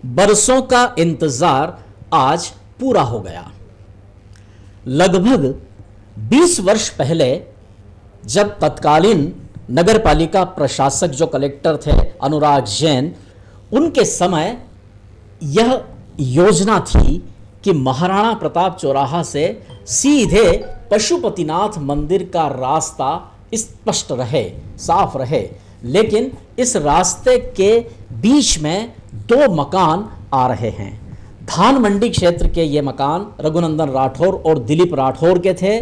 बरसों का इंतजार आज पूरा हो गया। लगभग 20 वर्ष पहले जब तत्कालीन नगर पालिका प्रशासक जो कलेक्टर थे अनुराग जैन, उनके समय यह योजना थी कि महाराणा प्रताप चौराहा से सीधे पशुपतिनाथ मंदिर का रास्ता स्पष्ट रहे, साफ रहे, लेकिन इस रास्ते के बीच में 2 मकान आ रहे हैं। धान मंडी क्षेत्र के ये मकान रघुनंदन राठौर और दिलीप राठौर के थे।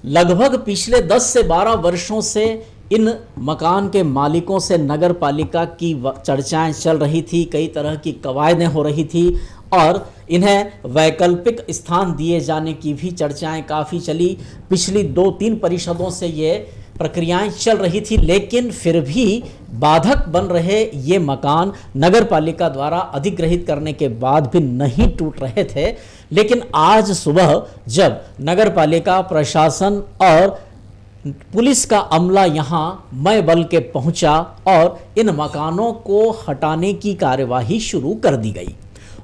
लगभग पिछले 10 से 12 वर्षों से इन मकान के मालिकों से नगर पालिका की चर्चाएं चल रही थी, कई तरह की कवायदें हो रही थी और इन्हें वैकल्पिक स्थान दिए जाने की भी चर्चाएं काफ़ी चली। पिछली 2-3 परिषदों से ये प्रक्रियाएं चल रही थी, लेकिन फिर भी बाधक बन रहे ये मकान नगर पालिका द्वारा अधिग्रहित करने के बाद भी नहीं टूट रहे थे। लेकिन आज सुबह जब नगर पालिका प्रशासन और पुलिस का अमला यहाँ मय बल के पहुंचा और इन मकानों को हटाने की कार्यवाही शुरू कर दी गई।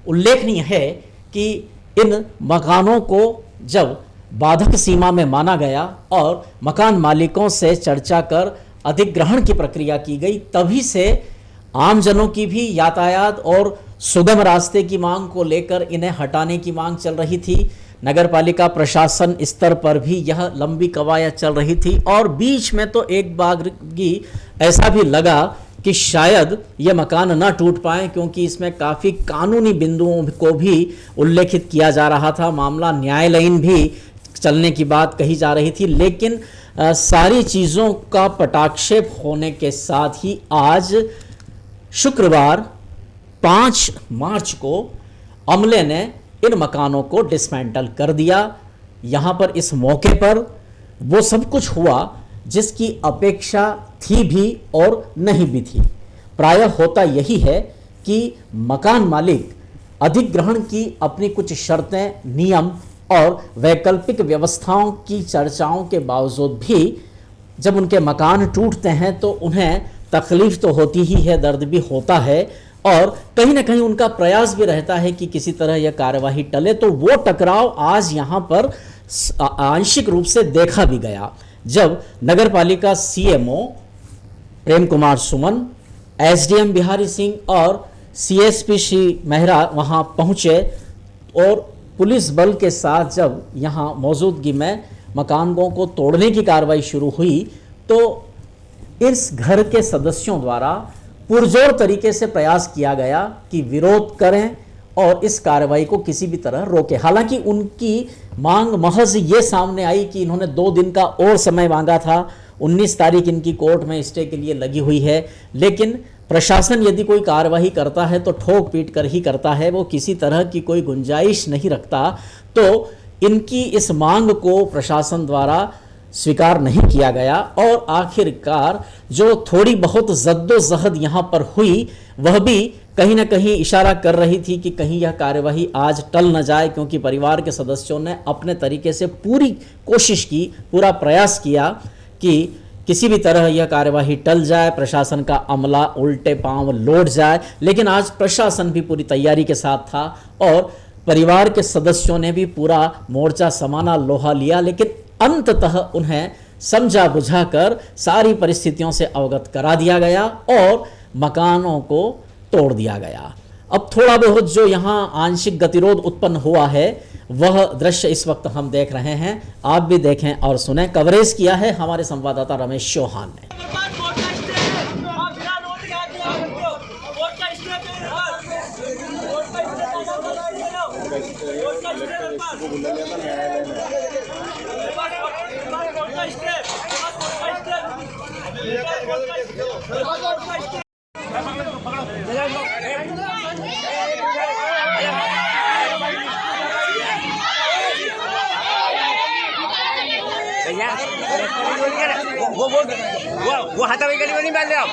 उल्लेखनीय है कि इन मकानों को जब बाधक सीमा में माना गया और मकान मालिकों से चर्चा कर अधिग्रहण की प्रक्रिया की गई, तभी से आमजनों की भी यातायात और सुगम रास्ते की मांग को लेकर इन्हें हटाने की मांग चल रही थी। नगर पालिका प्रशासन स्तर पर भी यह लंबी कवायद चल रही थी और बीच में तो एक बार की ऐसा भी लगा कि शायद ये मकान न टूट पाए, क्योंकि इसमें काफ़ी कानूनी बिंदुओं को भी उल्लेखित किया जा रहा था। मामला न्यायालयीन भी चलने की बात कही जा रही थी, लेकिन सारी चीज़ों का पटाक्षेप होने के साथ ही आज शुक्रवार 5 मार्च को अमले ने इन मकानों को डिसमेंटल कर दिया। यहाँ पर इस मौके पर वो सब कुछ हुआ जिसकी अपेक्षा थी भी और नहीं भी थी। प्रायः होता यही है कि मकान मालिक अधिग्रहण की अपनी कुछ शर्तें, नियम और वैकल्पिक व्यवस्थाओं की चर्चाओं के बावजूद भी जब उनके मकान टूटते हैं तो उन्हें तकलीफ तो होती ही है, दर्द भी होता है और कहीं ना कहीं उनका प्रयास भी रहता है कि किसी तरह यह कार्यवाही टले। तो वो टकराव आज यहाँ पर आंशिक रूप से देखा भी गया जब नगर पालिका सीएमओ प्रेम कुमार सुमन, एसडीएम बिहारी सिंह और सीएसपी श्री मेहरा वहाँ पहुँचे और पुलिस बल के साथ जब यहाँ मौजूदगी में मकानों को तोड़ने की कार्रवाई शुरू हुई तो इस घर के सदस्यों द्वारा पुरजोर तरीके से प्रयास किया गया कि विरोध करें और इस कार्रवाई को किसी भी तरह रोके। हालांकि उनकी मांग महज ये सामने आई कि इन्होंने 2 दिन का और समय मांगा था। 19 तारीख इनकी कोर्ट में स्टे के लिए लगी हुई है, लेकिन प्रशासन यदि कोई कार्यवाही करता है तो ठोक पीट कर ही करता है, वो किसी तरह की कोई गुंजाइश नहीं रखता। तो इनकी इस मांग को प्रशासन द्वारा स्वीकार नहीं किया गया और आखिरकार जो थोड़ी बहुत जद्दोजहद यहाँ पर हुई वह भी कहीं ना कहीं इशारा कर रही थी कि कहीं यह कार्यवाही आज टल न जाए, क्योंकि परिवार के सदस्यों ने अपने तरीके से पूरी कोशिश की, पूरा प्रयास किया कि किसी भी तरह यह कार्यवाही टल जाए, प्रशासन का अमला उल्टे पांव लौट जाए। लेकिन आज प्रशासन भी पूरी तैयारी के साथ था और परिवार के सदस्यों ने भी पूरा मोर्चा समाना लोहा लिया, लेकिन अंततः उन्हें समझा बुझाकर सारी परिस्थितियों से अवगत करा दिया गया और मकानों को तोड़ दिया गया। अब थोड़ा बहुत जो यहाँ आंशिक गतिरोध उत्पन्न हुआ है वह दृश्य इस वक्त हम देख रहे हैं, आप भी देखें और सुनें। कवरेज किया है हमारे संवाददाता रमेश चौहान ने। वो हाथावे गली में नहीं डाल रहे आप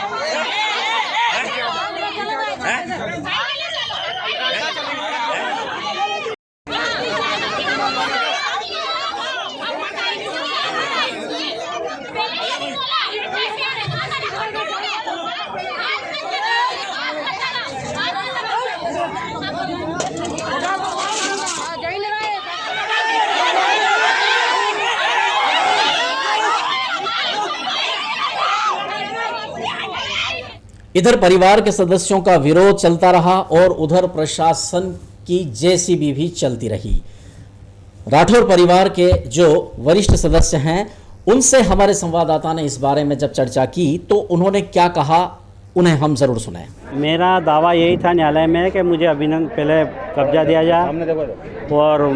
इधर परिवार के सदस्यों का विरोध चलता रहा और उधर प्रशासन की जेसीबी भी चलती रही। राठौर परिवार के जो वरिष्ठ सदस्य हैं, उनसे हमारे संवाददाता ने इस बारे में जब चर्चा की तो उन्होंने क्या कहा, उन्हें हम जरूर सुनाएं। मेरा दावा यही था न्यायालय में कि मुझे अभिनंदन पहले कब्जा दिया जाए और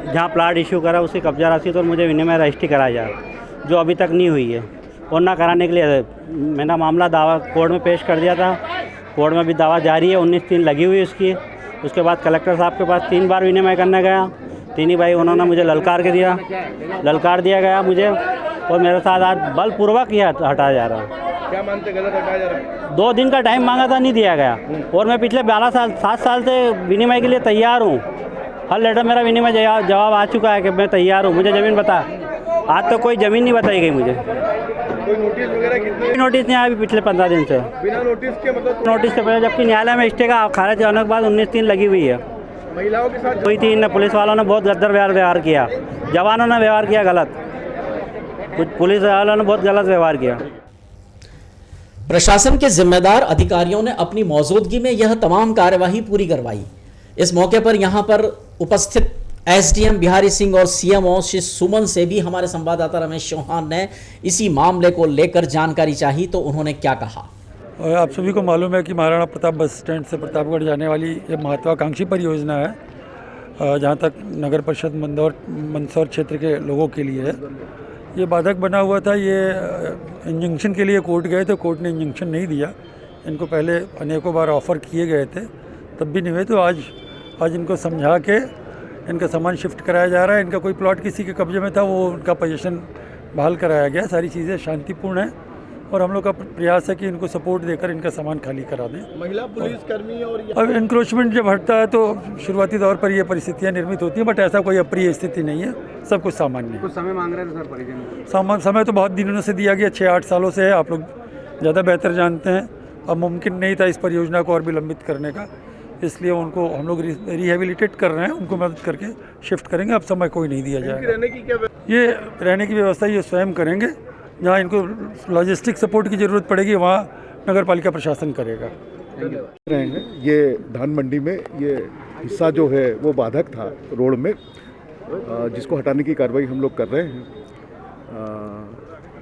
जहाँ प्लाट इशू करा उसकी कब्जा राशि तो मुझे विनिमय रजिस्ट्री कराया जाए, जो अभी तक नहीं हुई है। और ना कराने के लिए मैंने मामला दावा कोर्ट में पेश कर दिया था। कोर्ट में भी दावा जारी है, 19 दिन लगी हुई उसकी। उसके बाद कलेक्टर साहब के पास 3 बार विनिमय करने गया, 3 ही भाई उन्होंने मुझे ललकार दिया गया मुझे, और मेरे साथ आज बलपूर्वक ही हटाया जा रहा है। क्या मानते गलत हटाया जा रहा है? 2 दिन का टाइम मांगा था, नहीं दिया गया। और मैं पिछले 7 साल से विनिमय के लिए तैयार हूँ। हर लेटर मेरा विनिमय जवाब आ चुका है कि मैं तैयार हूँ, मुझे ज़मीन बता। आज तो कोई ज़मीन नहीं बताई गई मुझे। कोई नोटिस वगैरह कितने? नोटिस नहीं आया अभी पिछले 15 दिन से। बिना नोटिस के मतलब नोटिस से पहले, जबकि न्यायालय में स्टे का खारिज होने के बाद 19 दिन लगी हुई है। महिलाओं के साथ कोई 3 पुलिस वालों ने बहुत गद्दार व्यवहार किया, जवानों ने व्यवहार किया गलत, कुछ पुलिस वालों ने बहुत गलत व्यवहार किया। प्रशासन के जिम्मेदार अधिकारियों ने अपनी मौजूदगी में यह तमाम कार्यवाही पूरी करवाई। इस मौके पर यहां पर उपस्थित एसडीएम बिहारी सिंह और सीएमओ श्री सुमन से भी हमारे संवाददाता रमेश चौहान ने इसी मामले को लेकर जानकारी चाही तो उन्होंने क्या कहा। और आप सभी को मालूम है कि महाराणा प्रताप बस स्टैंड से प्रतापगढ़ जाने वाली ये महत्वाकांक्षी परियोजना है, जहाँ तक नगर परिषद मंदसौर क्षेत्र के लोगों के लिए है। ये बाधक बना हुआ था। ये इंजंक्शन के लिए कोर्ट गए थे, कोर्ट ने इंजंक्शन नहीं दिया। इनको पहले अनेकों बार ऑफ़र किए गए थे, तब भी नहीं हुए। तो आज इनको समझा के इनका सामान शिफ्ट कराया जा रहा है। इनका कोई प्लॉट किसी के कब्जे में था, वो उनका पोजीशन बहाल कराया गया। सारी चीज़ें शांतिपूर्ण हैं और हम लोग का प्रयास है कि इनको सपोर्ट देकर इनका सामान खाली करा दें। महिला पुलिसकर्मी और अब इंक्रोचमेंट जब हटता है तो शुरुआती तौर पर ये परिस्थितियाँ निर्मित होती हैं, बट ऐसा कोई अप्रिय स्थिति नहीं है, सब कुछ सामान्य है। कुछ समय मांग रहे थे सर परिजन? समय तो बहुत दिनों से दिया गया, 6-8 सालों से है। आप लोग ज़्यादा बेहतर जानते हैं। अब मुमकिन नहीं था इस परियोजना को और भी लंबित करने का, इसलिए उनको हम लोग रिहेबिलिटेट कर रहे हैं, उनको मदद करके शिफ्ट करेंगे। अब समय कोई नहीं दिया जाएगा। रहने की क्या ये रहने की व्यवस्था ये स्वयं करेंगे। जहाँ इनको लॉजिस्टिक सपोर्ट की ज़रूरत पड़ेगी वहाँ नगर पालिका प्रशासन करेगा। रहे हैं ये धान मंडी में ये हिस्सा जो है वो बाधक था रोड में, जिसको हटाने की कार्रवाई हम लोग कर रहे हैं,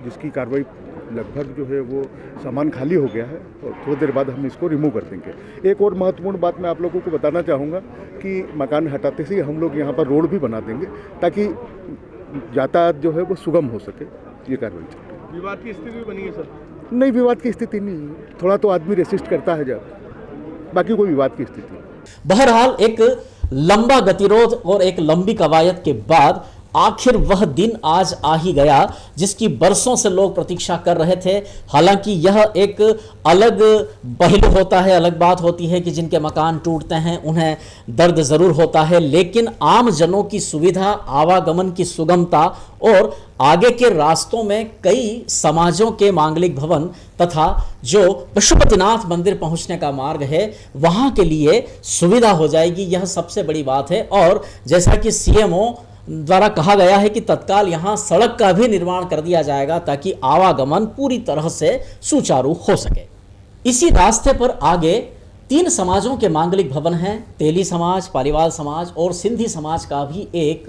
जिसकी कार्रवाई लगभग जो है वो सामान खाली हो गया है और थोड़ी देर बाद हम इसको रिमूव कर देंगे। एक और महत्वपूर्ण बात मैं आप लोगों को बताना चाहूँगा कि मकान हटाते से हम लोग यहाँ पर रोड भी बना देंगे ताकि यातायात जो है वो सुगम हो सके। ये कार्रवाई चल रही है। विवाद की स्थिति बनी है सर? नहीं, विवाद की स्थिति नहीं है। थोड़ा तो आदमी रेसिस्ट करता है जब, बाकी कोई विवाद की स्थिति नहीं। बहरहाल एक लंबा गतिरोध और एक लंबी कवायद के बाद आखिर वह दिन आज आ ही गया जिसकी बरसों से लोग प्रतीक्षा कर रहे थे। हालांकि यह एक अलग पहलू होता है, अलग बात होती है कि जिनके मकान टूटते हैं उन्हें दर्द जरूर होता है, लेकिन आम जनों की सुविधा, आवागमन की सुगमता और आगे के रास्तों में कई समाजों के मांगलिक भवन तथा जो पशुपतिनाथ मंदिर पहुंचने का मार्ग है वहां के लिए सुविधा हो जाएगी। यह सबसे बड़ी बात है। और जैसा कि सीएमओ द्वारा कहा गया है कि तत्काल यहां सड़क का भी निर्माण कर दिया जाएगा ताकि आवागमन पूरी तरह से सुचारू हो सके। इसी रास्ते पर आगे 3 समाजों के मांगलिक भवन हैं। तेली समाज, पालीवाल समाज और सिंधी समाज का भी एक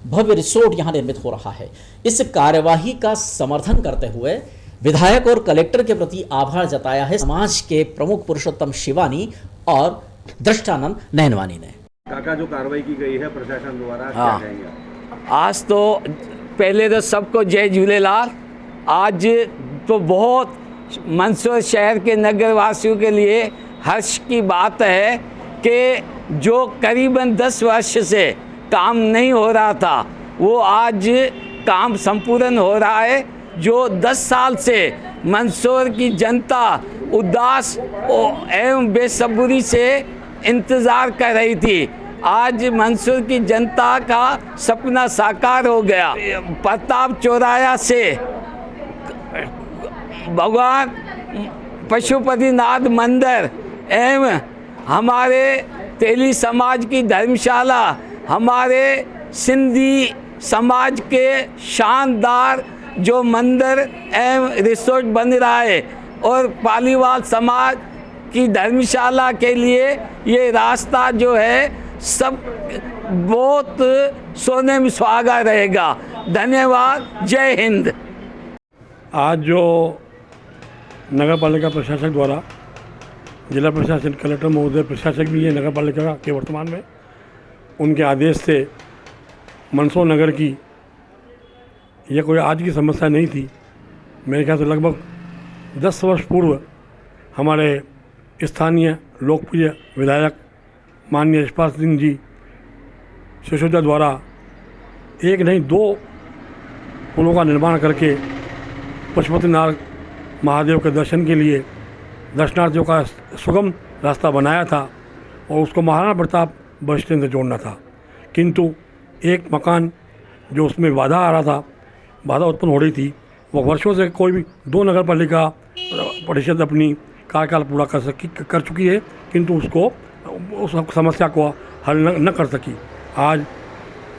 भव्य रिसोर्ट यहां निर्मित हो रहा है। इस कार्यवाही का समर्थन करते हुए विधायक और कलेक्टर के प्रति आभार जताया है समाज के प्रमुख पुरुषोत्तम शिवानी और दृष्टानंद नैनवानी ने। काका, जो कार्रवाई की गई है प्रशासन द्वारा, क्या कहेंगे? आज तो पहले तो सबको जय झूलेलाल। आज तो बहुत मंदसौर शहर के नगर वासियों के लिए हर्ष की बात है कि जो करीबन 10 वर्ष से काम नहीं हो रहा था वो आज काम संपूर्ण हो रहा है। जो 10 साल से मंदसौर की जनता उदास एवं बेसब्री से इंतज़ार कर रही थी, आज मंदसौर की जनता का सपना साकार हो गया। प्रताप चौराया से भगवान पशुपतिनाथ मंदिर एवं हमारे तेली समाज की धर्मशाला, हमारे सिंधी समाज के शानदार जो मंदिर एवं रिसोर्ट बन रहा है, और पालीवाल समाज की धर्मशाला के लिए ये रास्ता जो है सब बहुत सोने में सुहागा रहेगा। धन्यवाद। जय हिंद। आज जो नगर पालिका प्रशासक द्वारा जिला प्रशासन, कलेक्टर महोदय, प्रशासक भी है नगर पालिका के वर्तमान में, उनके आदेश से मंदसौर नगर की यह कोई आज की समस्या नहीं थी। मेरे ख्याल से लगभग 10 वर्ष पूर्व हमारे स्थानीय लोकप्रिय विधायक माननीय यशपाल सिंह जी सिसोदिया द्वारा एक नहीं 2 पुलों का निर्माण करके पशुपतिनाथ महादेव के दर्शन के लिए दर्शनार्थियों का सुगम रास्ता बनाया था और उसको महाराणा प्रताप बस स्टैंड से जोड़ना था। किंतु एक मकान जो उसमें बाधा आ रहा था, बाधा उत्पन्न हो रही थी, वो वर्षों से कोई भी 2 नगर पालिका परिषद अपनी कार्यकाल पूरा कर चुकी है, किंतु उसको उस समस्या को हल न कर सकी। आज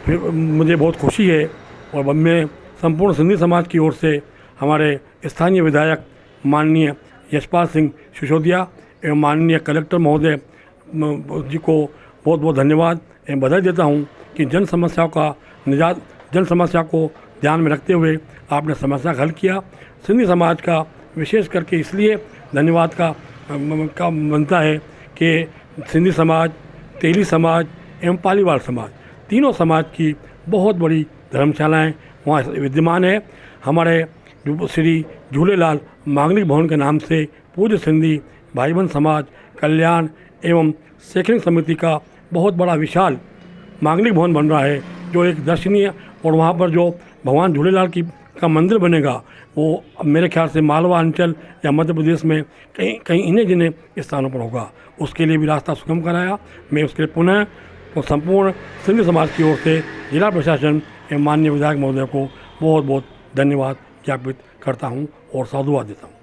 फिर मुझे बहुत खुशी है और मैं संपूर्ण सिंधी समाज की ओर से हमारे स्थानीय विधायक माननीय यशपाल सिंह सिसोदिया एवं माननीय कलेक्टर महोदय जी को बहुत बहुत धन्यवाद एवं बधाई देता हूं कि जन समस्या को ध्यान में रखते हुए आपने समस्या का हल किया। सिंधी समाज का विशेष करके इसलिए धन्यवाद का बनता है कि सिंधी समाज, तेली समाज एवं पालीवाल समाज, तीनों समाज की बहुत बड़ी धर्मशालाएँ वहाँ विद्यमान है। हमारे श्री झूलेलाल मांगलिक भवन के नाम से पूज्य सिंधी भाई बहन समाज कल्याण एवं शैक्षणिक समिति का बहुत बड़ा विशाल मांगलिक भवन बन रहा है, जो एक दर्शनीय, और वहाँ पर जो भगवान झूलेलाल का मंदिर बनेगा वो मेरे ख्याल से मालवा अंचल या मध्य प्रदेश में कहीं इन्हें जिन्हें स्थानों पर होगा। उसके लिए भी रास्ता सुगम कराया। मैं उसके लिए पुनः तो संपूर्ण सिंधी समाज की ओर से जिला प्रशासन एवं माननीय विधायक महोदय को बहुत बहुत धन्यवाद ज्ञापित करता हूँ और साधुवाद देता हूँ।